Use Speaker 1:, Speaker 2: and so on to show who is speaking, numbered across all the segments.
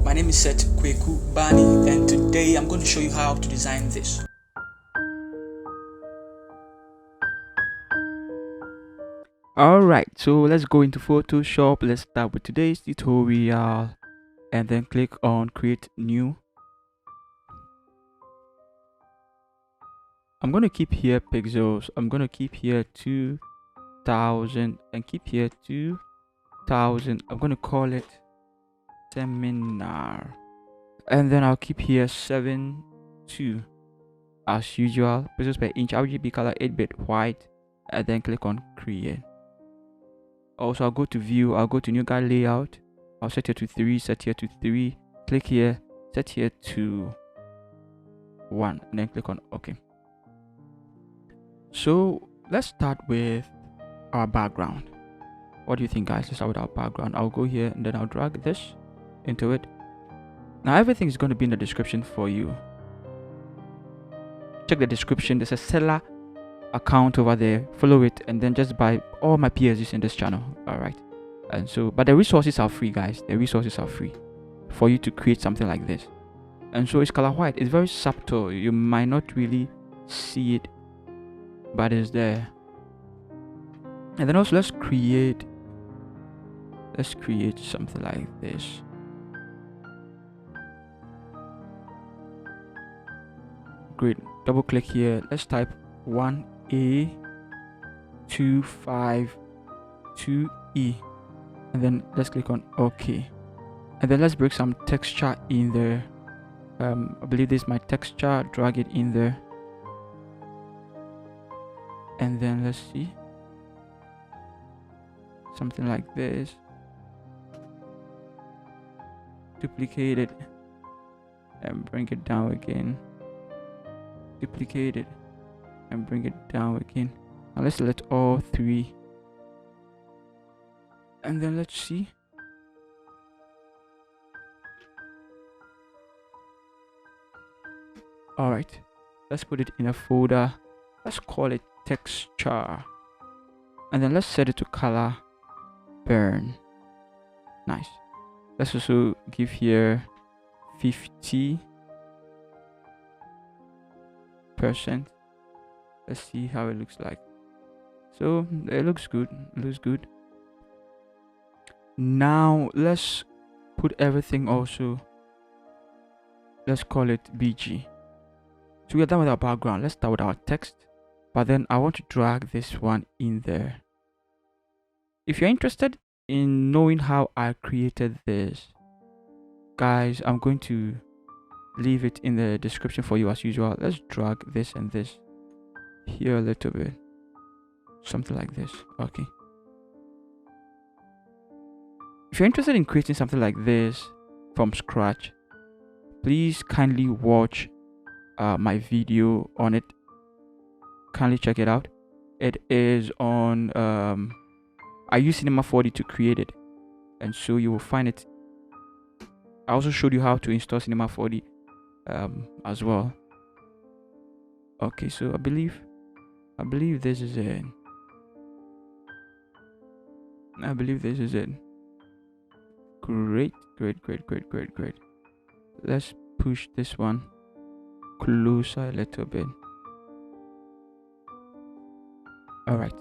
Speaker 1: My name is Seth Kwaku Bani, and today I'm going to show you how to design this.
Speaker 2: Alright, so let's go into Photoshop. Let's start with today's tutorial and then click on create new. I'm going to keep here pixels. I'm going to keep here 2000 and keep here 2000. I'm going to call it seminar, and then I'll keep here 72 as usual. Pixels per inch, RGB color 8-bit white, and then click on create. Also, I'll go to view, I'll go to new guide layout, I'll set here to 3, set here to 3, click here, set here to 1, and then click on OK. So let's start with our background. What do you think, guys? Let's start with our background. I'll go here and then I'll drag this into it. Now everything is going to be in the description for you. Check the description. There's a seller account over there, follow it, and then just buy all my PSDs in this channel. All right, and so but the resources are free, guys. The resources are free for you to create something like this. And so it's color white. It's very subtle, you might not really see it, but it's there. And then also let's create something like this. Great. Double click here. Let's type 1A252E, and then let's click on OK. And then let's break some texture in there. I believe this is my texture. Drag it in there, and then let's see something like this. Duplicate it and bring it down again. Duplicate it and bring it down again. Now let's select all three, and then let's see. All right, let's put it in a folder. Let's call it texture, and then let's set it to color burn. Nice. Let's also give here 50%. Let's see how it looks like. So it looks good. Now let's put everything also. Let's call it BG. So we're done with our background. Let's start with our text, but then I want to drag this one in there. If you're interested in knowing how I created this, guys, I'm going to leave it in the description for you as usual. Let's drag this and this here a little bit, something like this. Okay, if you're interested in creating something like this from scratch, please kindly watch my video on it. Kindly check it out. It is on I use Cinema 4D to create it, and so you will find it. I also showed you how to install Cinema 4D as well. Okay, so I believe this is it. Great. Let's push this one closer a little bit. All right,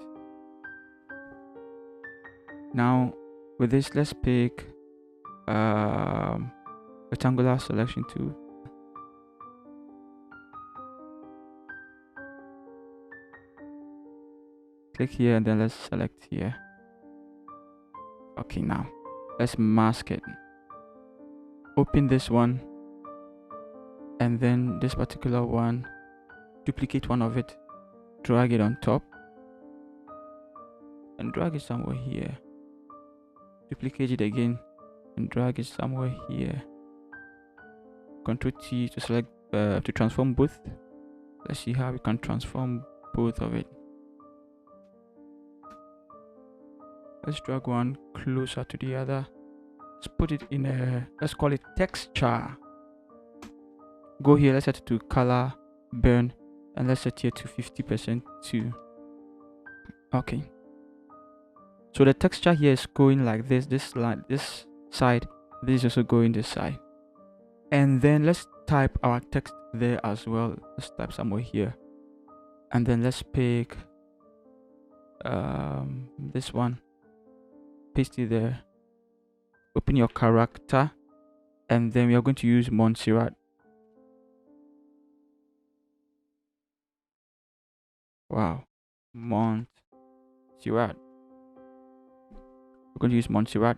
Speaker 2: now with this, let's pick rectangular selection tool. Click here and then let's select here. Okay, now let's mask it. Open this one, and then this particular one, duplicate one of it, drag it on top, and drag it somewhere here. Duplicate it again and drag it somewhere here. Ctrl T to select to transform both. Let's see how we can transform both of it. Let's drag one closer to the other. Let's put it in a, let's call it texture. Go here, let's set it to color burn, and let's set here to 50% too. Okay, so the texture here is going like this line, this side, this is also going this side. And then let's type our text there as well. Let's type somewhere here, and then let's pick this one, paste it there, open your character, and then we are going to use Montserrat. Wow, Montserrat. We're going to use Montserrat.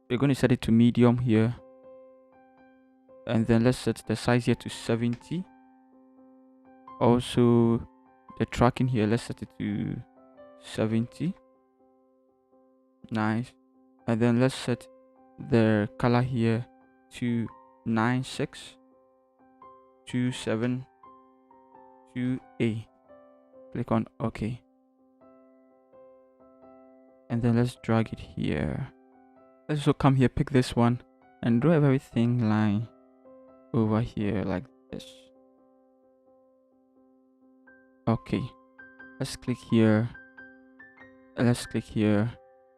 Speaker 2: We're going to set it to medium here, and then let's set the size here to 70. Also the tracking here, let's set it to 70. Nice. And then let's set the color here to 96272A. Click on OK, and then let's drag it here. Let's also come here, pick this one, and draw everything line over here like this. Okay, let's click here, and let's click here,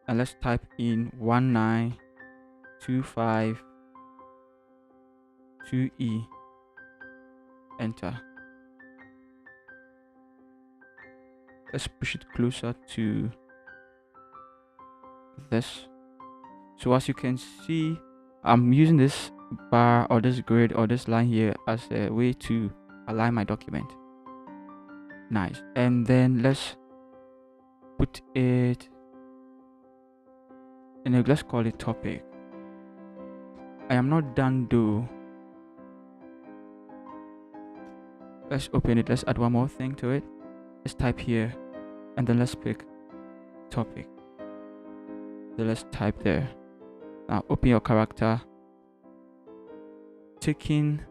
Speaker 2: and let's type in 19252E. Enter. Let's push it closer to this. So as you can see, I'm using this bar or this grid or this line here as a way to align my document. Nice. And then let's put it in let's call it topic. I am not done though. Let's open it. Let's add one more thing to it. Let's type here, and then let's pick topic. Then let's type there. Now open your character. Taken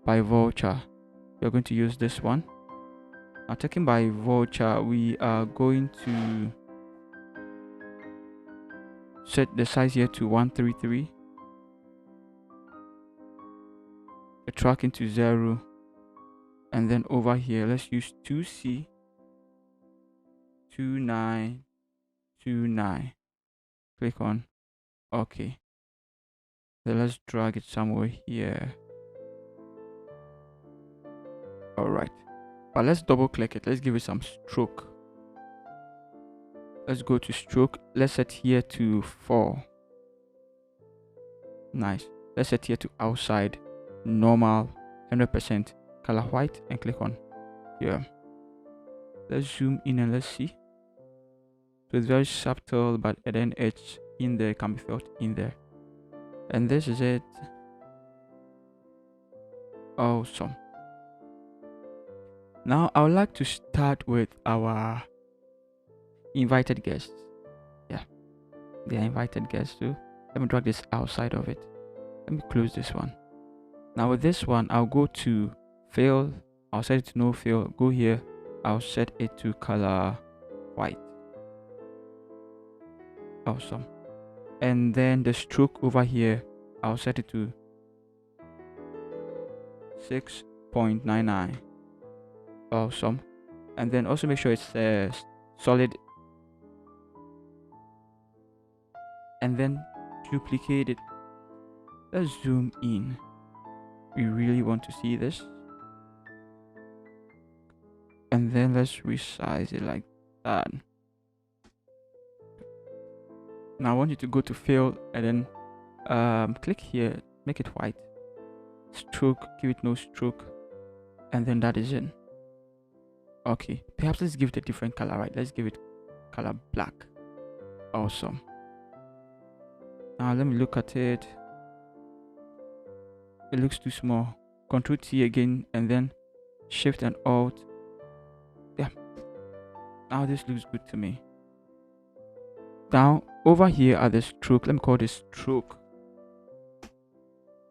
Speaker 2: by vulture. We're going to use this one. Now taken by vulture, we are going to set the size here to 133. The tracking to 0. And then over here, let's use 2C 2929. Click on OK. Then let's drag it somewhere here. Alright, but let's double click it. Let's give it some stroke. Let's go to stroke. Let's set here to 4. Nice. Let's set here to outside, normal, 100%, color white, and click on here. Let's zoom in and let's see. So it's very subtle, but then it's in there, can be felt in there. And this is it. Awesome. Now I would like to start with our invited guests. Yeah, they are invited guests too. Let me drag this outside of it. Let me close this one. Now with this one, I'll go to fill. I'll set it to no fill. Go here. I'll set it to color white. Awesome. And then the stroke over here, I'll set it to 6.99. Awesome. And then also make sure it's solid, and then duplicate it. Let's zoom in. We really want to see this, and then let's resize it like that. Now I want you to go to fill, and then click here, make it white, stroke, give it no stroke, and then that is it. Okay, perhaps let's give it a different color, right? Let's give it color black. Awesome. Now let me look at it. It looks too small. Control T again, and then Shift and Alt. Yeah, now this looks good to me. Now over here at the stroke, let me call this stroke.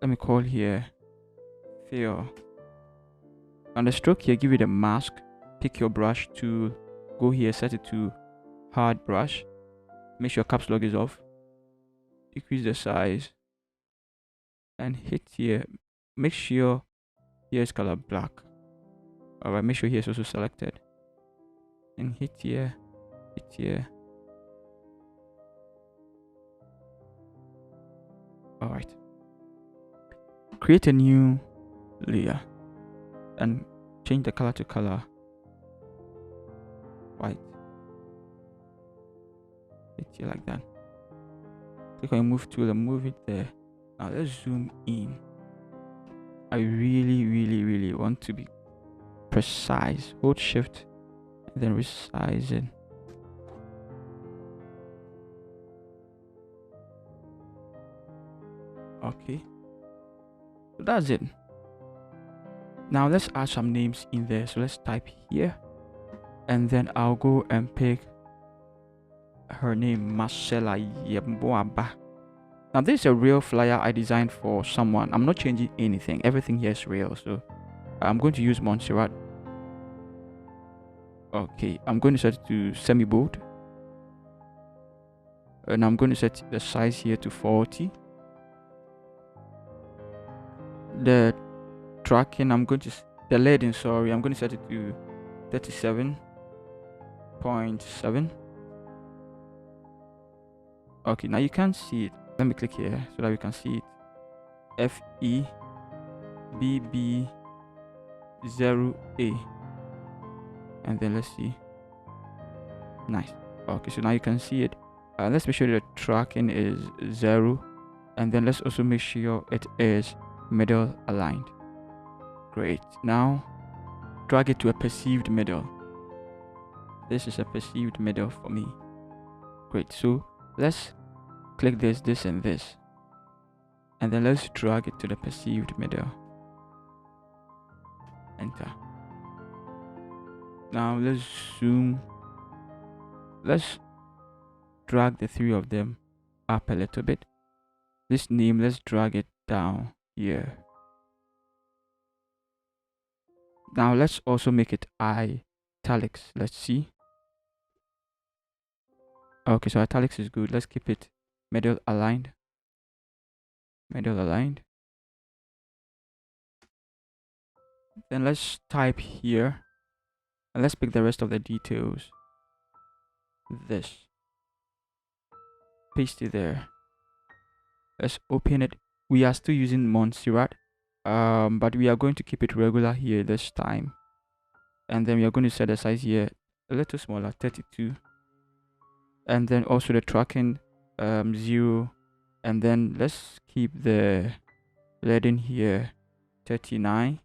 Speaker 2: Let me call here fill. On the stroke here, give it a mask. Pick your brush tool, go here, set it to hard brush. Make sure caps lock is off. Decrease the size and hit here. Make sure here is color black. Alright, make sure here is also selected. And hit here, hit here. Alright. create a new layer and change the color to color white. It's here like that. Click on your move tool and move it there. Now let's zoom in. I really want to be precise. Hold shift and then resize it. Okay, so that's it. Now let's add some names in there. So let's type here, and then I'll go and pick her name, Marcella Yeboaba. Now this is a real flyer I designed for someone. I'm not changing anything. Everything here is real. So I'm going to use Montserrat. Okay, I'm going to set it to semi-bold. And I'm going to set the size here to 40. The tracking, the leading, sorry, I'm going to set it to 37.7. Okay, now you can see it. Let me click here so that we can see it. FEBB0A. And then let's see. Nice. Okay, so now you can see it. Let's make sure the tracking is 0. And then let's also make sure it is middle aligned. Great. Now drag it to a perceived middle. This is a perceived middle for me. Great. So let's click this, and this, and then let's drag it to the perceived middle. Enter. Now let's zoom. Let's drag the three of them up a little bit. This name, let's drag it down here. Now let's also make it italics. Let's see. Okay, so italics is good. Let's keep it middle aligned. Middle aligned. Then let's type here. And let's pick the rest of the details. This. Paste it there. Let's open it. We are still using Montserrat. But we are going to keep it regular here this time. And then we are going to set the size here a little smaller, 32. And then also the tracking 0. And then let's keep the leading here 39.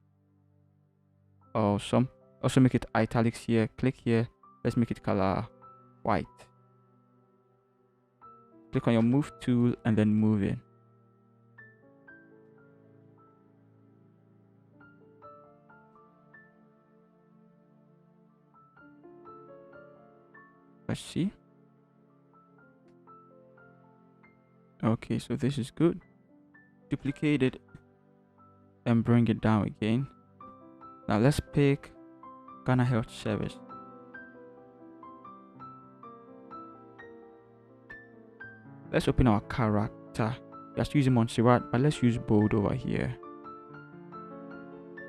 Speaker 2: Awesome. Also make it italics here. Click here. Let's make it color white. Click on your move tool and then move it. Let's see. Okay, so this is good. Duplicate it and bring it down again. Now let's pick Ghana Health Service. Let's open our character. Just using Montserrat, but let's use bold over here.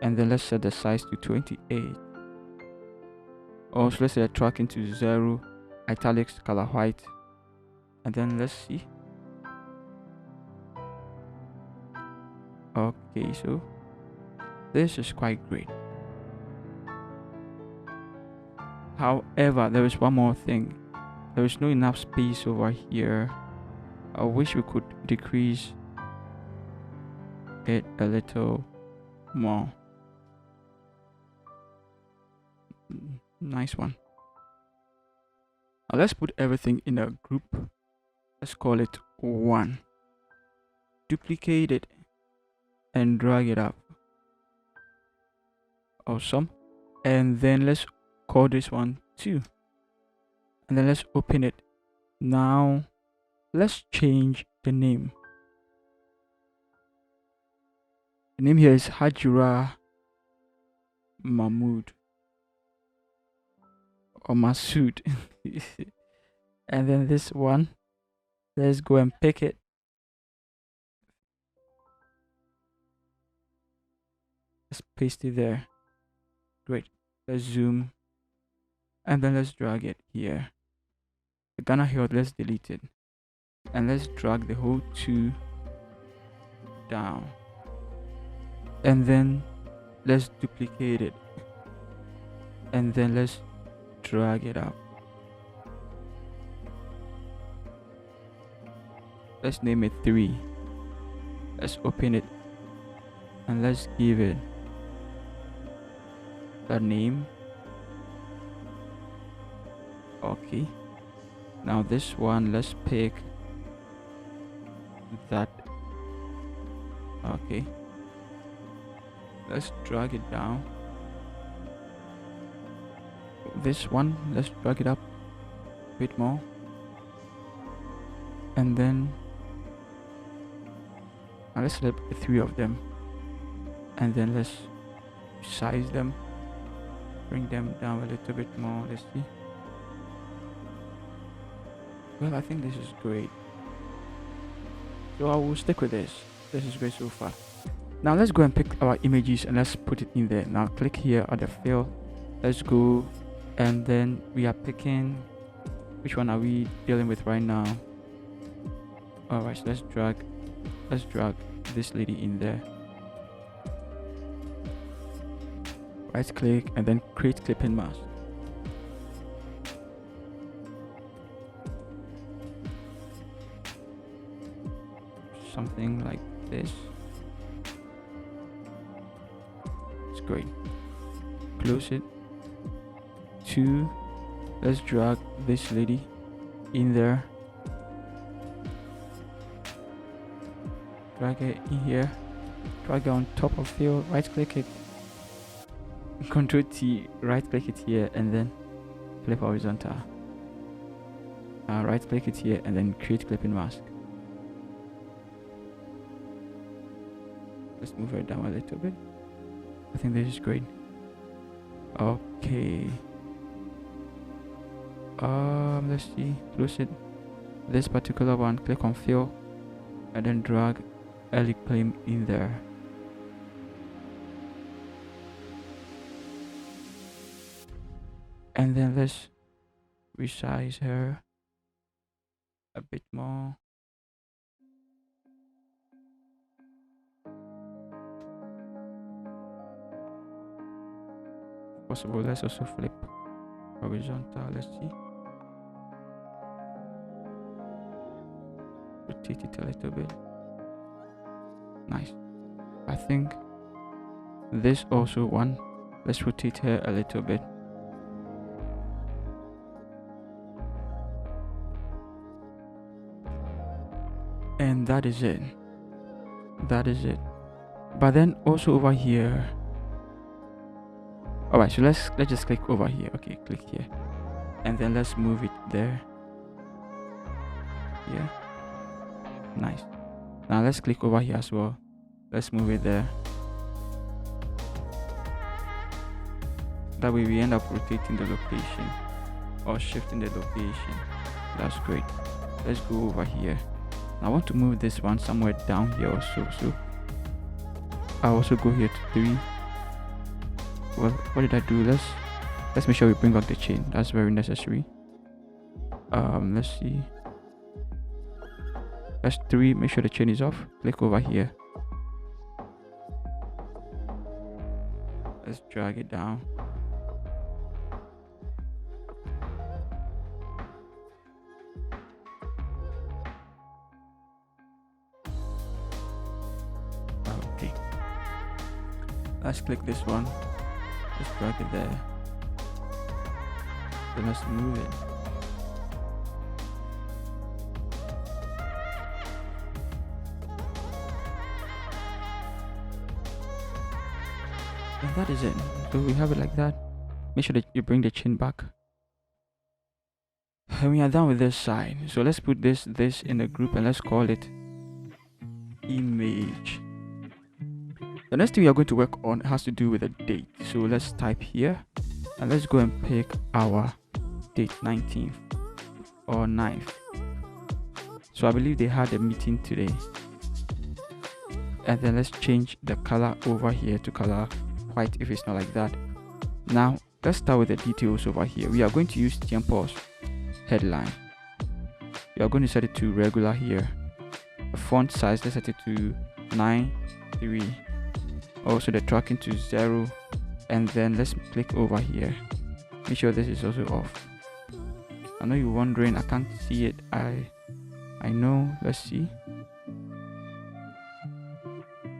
Speaker 2: And then let's set the size to 28. Also, let's set the tracking to 0, italics, color white. And then let's see. Okay, so this is quite great. However, there is one more thing. There is no enough space over here. I wish we could decrease it a little more. Nice one. Now let's put everything in a group. Let's call it 1. Duplicate it and drag it up. Awesome. And then let's call this one 2. And then let's open it. Now let's change the name. The name here is Hajira Mahmood or Masood. And then this one, let's go and pick it. Let's paste it there. Great. Let's zoom and then let's drag it here. The Ghana Health, let's delete it. And let's drag the whole 2 down. and then let's duplicate it, and then let's drag it up. Let's name it 3. Let's open it and let's give it a name. Okay, now this one, let's pick that. Okay, let's drag it down. This one, let's drag it up a bit more, and then now let's select the 3 of them, and then let's size them, bring them down a little bit more. Let's see. Well, I think this is great, so I will stick with this. This is great so far. Now let's go and pick our images and let's put it in there. Now click here at the fill. Let's go, and then we are picking, which one are we dealing with right now? Alright, so let's drag this lady in there. Right click and then create clipping mask. Something like this. It's great. Close it. 2. Let's drag this lady in there. Drag it in here. Drag it on top of field. Right click it. Control T. Right click it here and then flip horizontal. Right click it here and then create clipping mask. Let's move it down a little bit. I think this is great. Okay. Let's see. Close it. This particular one, click on fill and then drag Ellie claim in there. And then let's resize her a bit more. Possible, let's also flip horizontal. Let's see. Rotate it a little bit. Nice. I think this also one. Let's rotate her a little bit. And that is it. That is it. But then also over here. Alright, so let's just click over here. Okay, click here. And then let's move it there. Yeah. Nice. Now let's click over here as well. Let's move it there. That way we end up rotating the location or shifting the location. That's great. Let's go over here. I want to move this one somewhere down here also. So I'll also go here to 3. Well, what did I do? Let's make sure we bring back the chain. That's very necessary. Let's see. That's 3. Make sure the chain is off. Click over here. Let's drag it down. Okay. Let's click this one. Let's drag it there. Then let's move it. And that is it. So we have it like that. Make sure that you bring the chin back. And we are done with this side. So let's put this in a group and let's call it image. The next thing we are going to work on has to do with a date. So let's type here and let's go and pick our date, 19th or 9th. So I believe they had a meeting today. And then let's change the color over here to color white if it's not like that. Now let's start with the details over here. We are going to use Tiempo's headline. We are going to set it to regular here. The font size, let's set it to 9:3. also the tracking to 0, and then let's click over here. Make sure this is also off. I know you're wondering, I can't see it. I know. Let's see.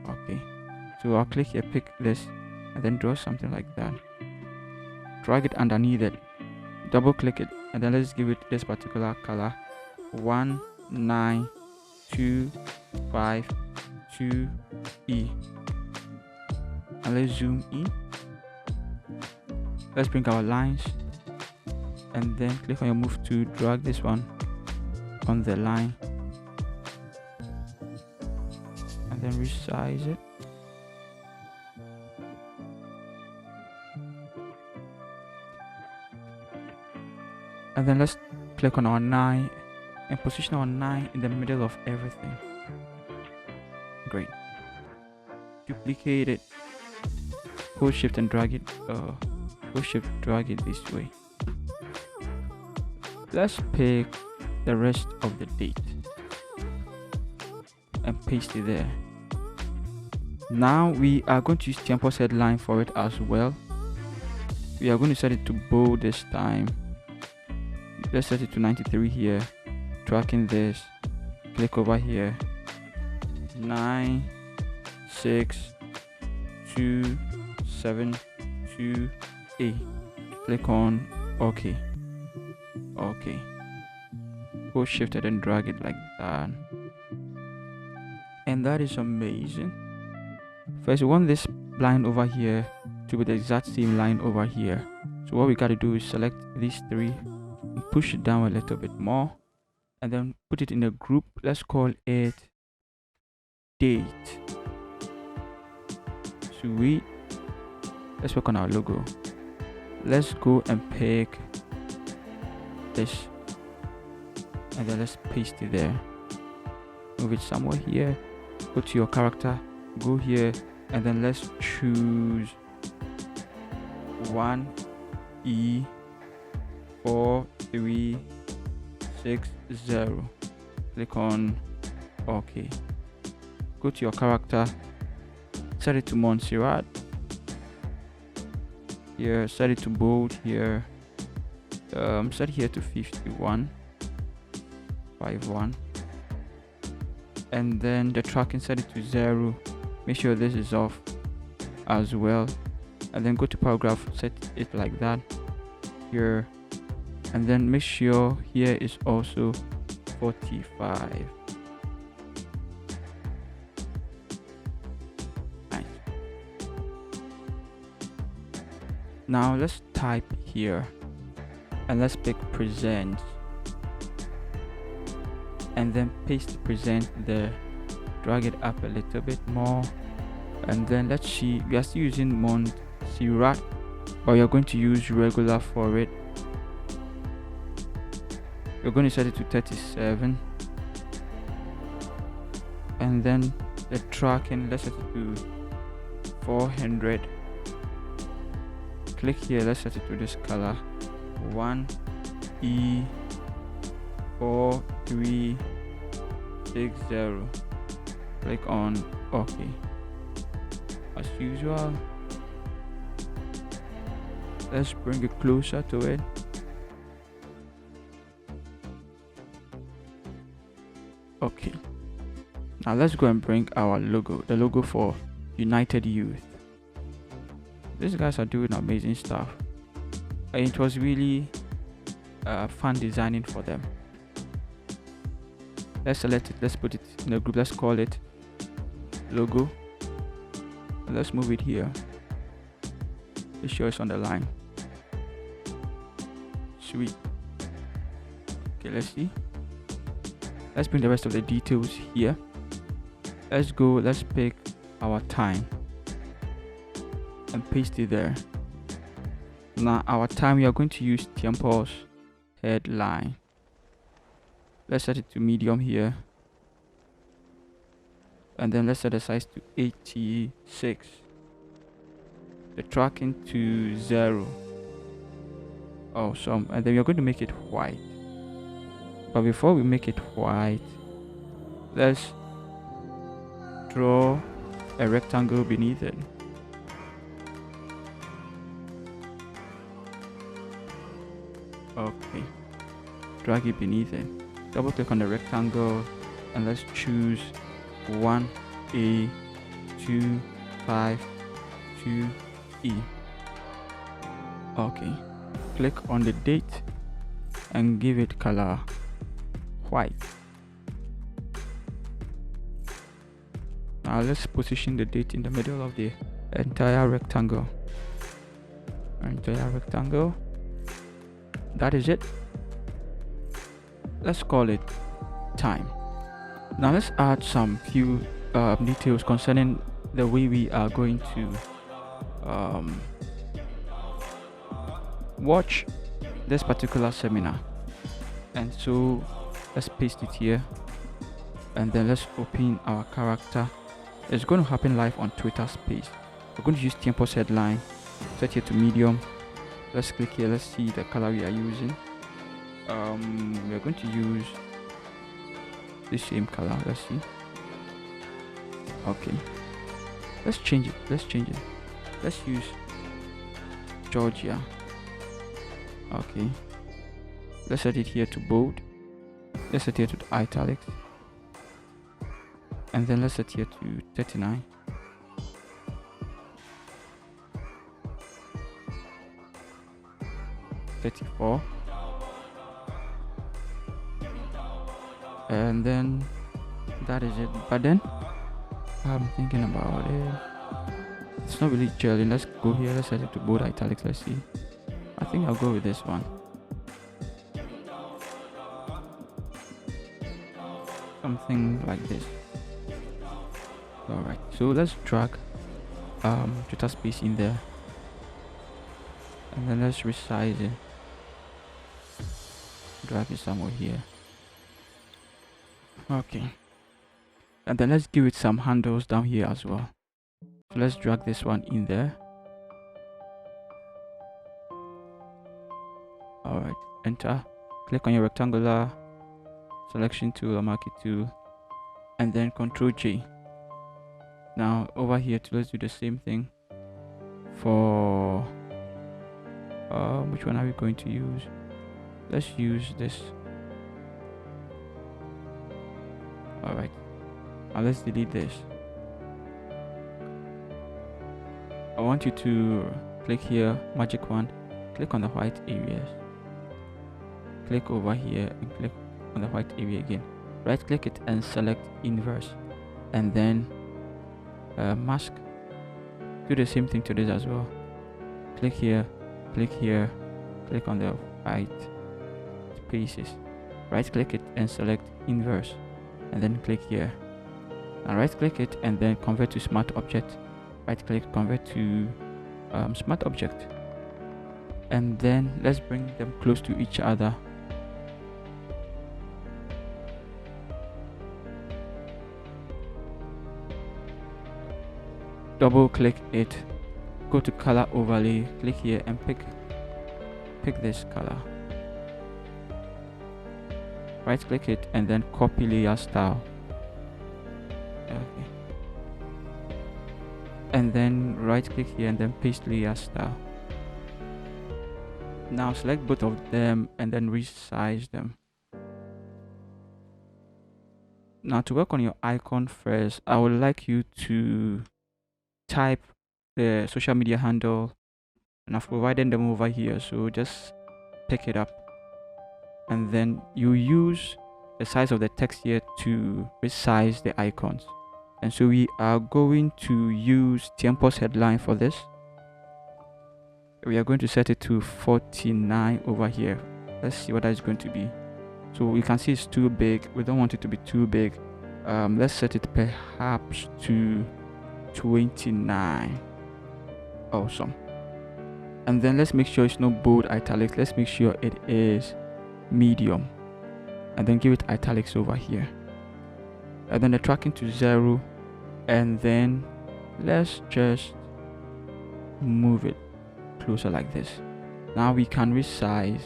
Speaker 2: Okay, so I'll click here, pick this, and then draw something like that. Drag it underneath it, double click it, and then let's give it this particular color, 19252E, and let's zoom in. Let's bring our lines, and then click on your move to drag this one on the line, and then resize it. And then let's click on our 9 and position our 9 in the middle of everything. Great. Duplicate it. Hold shift and drag it. Hold shift, drag it this way. Let's pick the rest of the date and paste it there. Now we are going to use Tiempo's headline for it as well. We are going to set it to bold this time. Let's set it to 93 here. Tracking this. Click over here. 9 6 2 7 2 A. Click on OK. OK. Hold shift and then drag it like that. And that is amazing. First, we want this line over here to be the exact same line over here. So what we got to do is select these three and push it down a little bit more, and then put it in a group. Let's call it date. Sweet. Let's work on our logo. Let's go and pick this, and then let's paste it there. Move it somewhere here. Go to your character, go here, and then let's choose 1E4360. Click on OK. Go to your character, set it to Montserrat. Here, set it to bold here. Set here to 51. And then the tracking, set it to 0. Make sure this is off as well, and then go to paragraph, set it like that here, and then make sure here is also 45. Nice. Now let's type here, and let's pick present, and then paste present there. Drag it up a little bit more, and then let's see, we are still using Montserrat, but we are going to use regular for it. We're going to set it to 37, and then the tracking, let's set it to 400. Click here, let's set it to this color, 1E4360. Click on OK. As usual, let's bring it closer to it. Okay, now let's go and bring our logo, the logo for United Youth. These guys are doing amazing stuff, and it was really fun designing for them. Let's select it, let's put it in a group, let's call it logo, and let's move it here. Make sure it's on the line. Sweet. Okay, let's see. Let's bring the rest of the details here. Let's go, let's pick our time and paste it there. Now our time, we are going to use Tiempo's headline. Let's set it to medium here, and then let's set the size to 86, the tracking to 0. Awesome. And then we're going to make it white, but before we make it white, let's draw a rectangle beneath it. drag it beneath it. Double click on the rectangle and let's choose 1A 252E. Okay, click on the date and give it color white. Now let's position the date in the middle of the entire rectangle. That is it. Let's call it time. Now let's add some few details concerning the way we are going to watch this particular seminar. And so let's paste it here, and then let's open our character. It's going to happen live on Twitter Space. We're going to use Tiempo's headline, set here to medium. Let's click here. Let's see the color we are using. We're going to use the same color. Let's see. Okay, let's change it. Let's use Georgia. Okay, let's set it here to bold. Let's set it here to italics, and then let's set here to 39. And then that is it. But then I'm thinking about it. It's not really gelling. Let's go here. Let's set it to bold italics. Let's see. I think I'll go with this one. Something like this. Alright, so let's drag Twitter Space in there, and then let's resize it. Drag it somewhere here. Okay, and then let's give it some handles down here as well. So let's drag this one in there. Alright, enter. Click on your rectangular selection tool or marquee tool, and then Ctrl J. Now over here let's do the same thing for which one are we going to use? Let's use this. Alright, now let's delete this. I want you to click here, magic wand, click on the white areas, click over here and click on the white area again, right click it and select inverse, and then mask. Do the same thing to this as well. Click here, click on the white spaces, right click it and select inverse, and then click here and right click it and then convert to smart object. Right click, convert to smart object, and then let's bring them close to each other. Double click it, go to color overlay, click here and pick this color. Right click it and then copy layer style. Okay, and then right click here and then paste layer style. Now select both of them and then resize them. Now to work on your icon first, I would like you to type the social media handle, and I've provided them over here, so just pick it up, and then you use the size of the text here to resize the icons. And so we are going to use Tiempo's headline for this. We are going to set it to 49 over here. Let's see what that is going to be. So you can see it's too big. We don't want it to be too big. Let's set it perhaps to 29. Awesome. And then let's make sure it's not bold italics. Let's make sure it is medium, and then give it italics over here, and then the tracking to 0, and then let's just move it closer like this. Now we can resize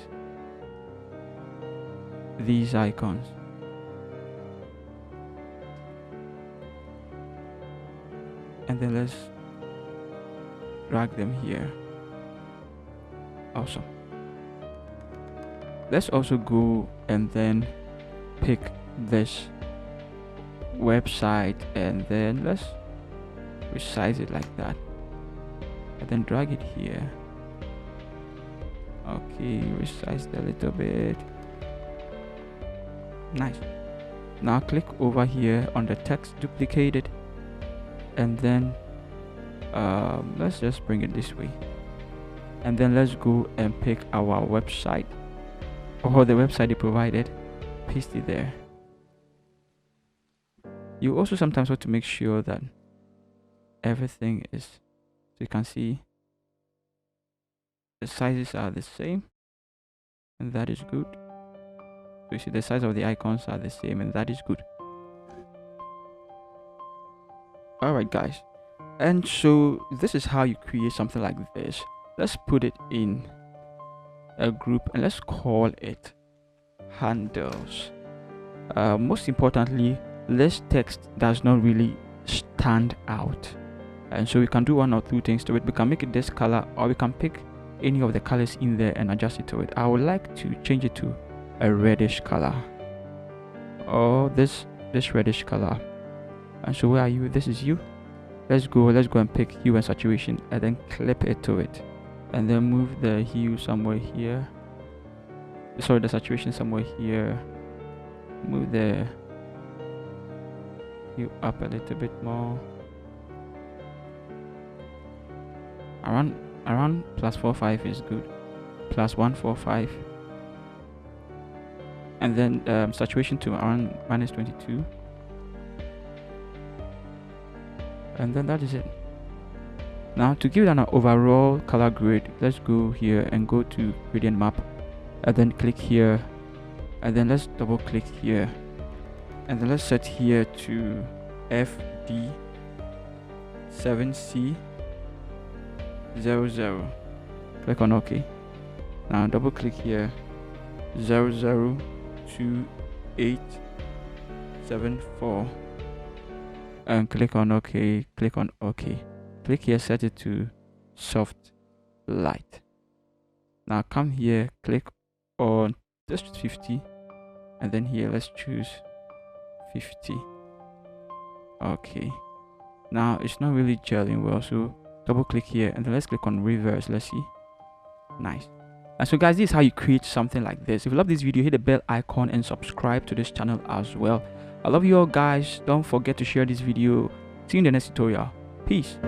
Speaker 2: these icons. And then let's drag them here. Awesome. let's also go and then pick this website, and then let's resize it like that, and then drag it here. Okay, resize it a little bit. Nice. Now click over here on the text, duplicate it, and then let's just bring it this way, and then let's go and pick our website, or the website they provided, paste it there. You also sometimes want to make sure that everything is, so you can see the sizes are the same, and that is good. So you see the size of the icons are the same, and that is good. Alright guys, and so this is how you create something like this. Let's put it in a group and let's call it handles. Most importantly, this text does not really stand out, and so we can do one or two things to it. We can make it this color, or we can pick any of the colors in there and adjust it to it. I would like to change it to a reddish color, or this reddish color. And so where are you? This is you. Let's go and pick hue and saturation, and then clip it to it, and then move the hue somewhere here, sorry, the saturation somewhere here. Move the hue up a little bit more, around +45 is good, +145, and then saturation to around -22, and then that is it. Now to give it an overall color grade, let's go here and go to gradient map, and then click here, and then let's double click here, and then let's set here to FD7C00. Click on OK. Now double click here, 002874, and click on OK. Click on OK. Click here, set it to soft light. Now come here, click on this 50, and then here let's choose 50. Okay, now it's not really gelling well, so double click here, and then let's click on reverse. Let's see. Nice. And so guys, this is how you create something like this. If you love this video, hit the bell icon and subscribe to this channel as well. I love you all guys. Don't forget to share this video. See you in the next tutorial. Peace.